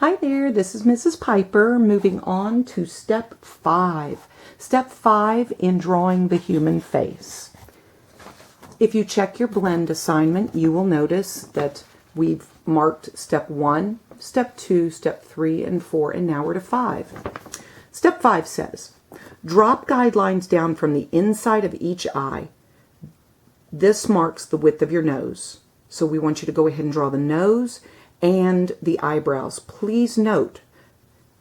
Hi there, this is Mrs. Piper, moving on to step 5. Step 5 in drawing the human face. If you check your blend assignment, you will notice that we've marked step 1, step 2, step 3, and 4, and now we're to 5. Step 5 says, drop guidelines down from the inside of each eye. This marks the width of your nose. So we want you to go ahead and draw the nose and the eyebrows. Please note,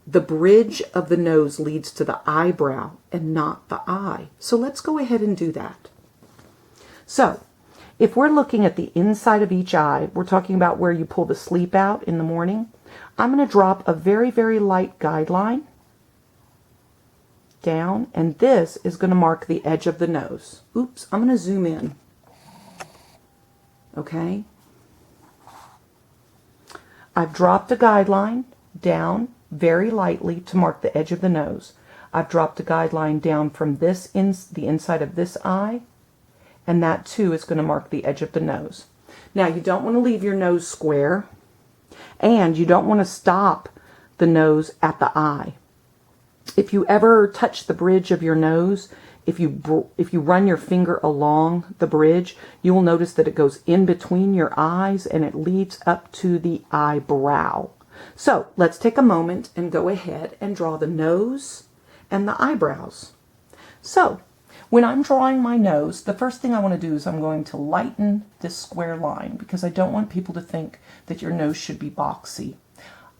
the bridge of the nose leads to the eyebrow and not the eye. So let's go ahead and do that. So if we're looking at the inside of each eye, we're talking about where you pull the sleep out in the morning. I'm going to drop a very, very light guideline down, and this is going to mark the edge of the nose. Oops, I'm going to zoom in. Okay? I've dropped a guideline down very lightly to mark the edge of the nose. I've dropped a guideline down from the inside of this eye, and that too is going to mark the edge of the nose. Now, you don't want to leave your nose square, and you don't want to stop the nose at the eye. If you ever touch the bridge of your nose, if you run your finger along the bridge, you will notice that it goes in between your eyes and it leads up to the eyebrow. So let's take a moment and go ahead and draw the nose and the eyebrows. So when I'm drawing my nose, the first thing I want to do is I'm going to lighten this square line because I don't want people to think that your nose should be boxy.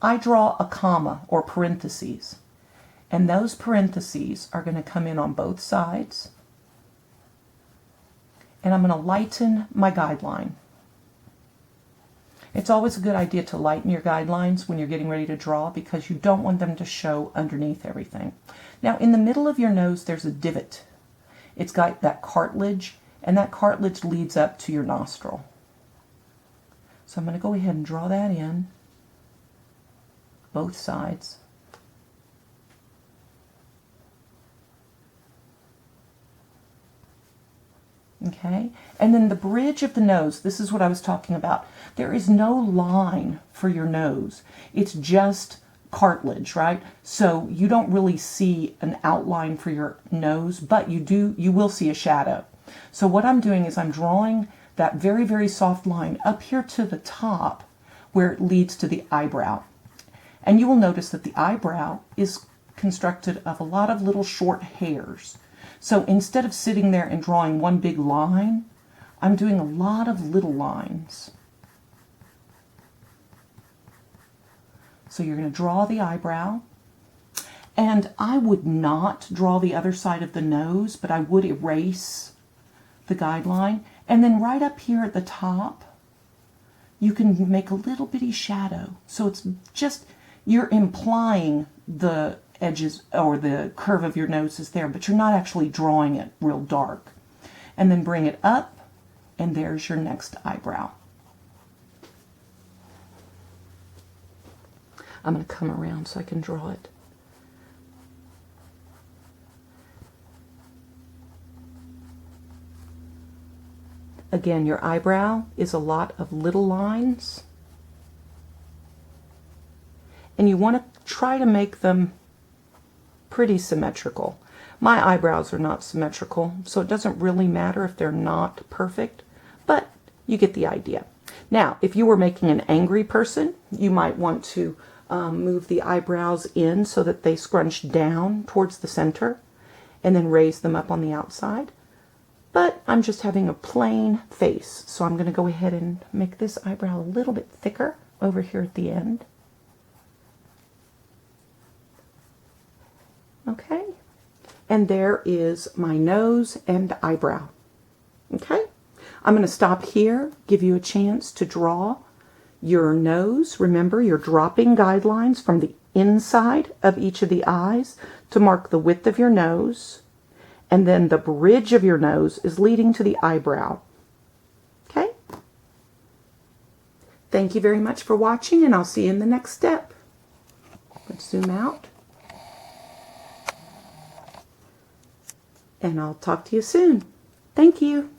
I draw a comma or parentheses. And those parentheses are going to come in on both sides. And I'm going to lighten my guideline. It's always a good idea to lighten your guidelines when you're getting ready to draw because you don't want them to show underneath everything. Now, in the middle of your nose, there's a divot. It's got that cartilage, and that cartilage leads up to your nostril. So I'm going to go ahead and draw that in, both sides. Okay, and then the bridge of the nose, this is what I was talking about. There is no line for your nose. It's just cartilage, right? So you don't really see an outline for your nose, but you will see a shadow. So what I'm doing is I'm drawing that very, very soft line up here to the top where it leads to the eyebrow. And you will notice that the eyebrow is constructed of a lot of little short hairs. So instead of sitting there and drawing one big line, I'm doing a lot of little lines. So you're going to draw the eyebrow. And I would not draw the other side of the nose, but I would erase the guideline. And then right up here at the top, you can make a little bitty shadow. So it's just, you're implying the edges or the curve of your nose is there, but you're not actually drawing it real dark. And then bring it up, and there's your next eyebrow. I'm going to come around so I can draw it. Again, your eyebrow is a lot of little lines, and you want to try to make them pretty symmetrical. My eyebrows are not symmetrical, so it doesn't really matter if they're not perfect, but you get the idea. Now, if you were making an angry person, you might want to move the eyebrows in so that they scrunch down towards the center and then raise them up on the outside. But I'm just having a plain face, so I'm going to go ahead and make this eyebrow a little bit thicker over here at the end. Okay, and there is my nose and eyebrow. Okay, I'm going to stop here, give you a chance to draw your nose. Remember, you're dropping guidelines from the inside of each of the eyes to mark the width of your nose, and then the bridge of your nose is leading to the eyebrow. Okay, thank you very much for watching, and I'll see you in the next step. Let's zoom out. And I'll talk to you soon. Thank you.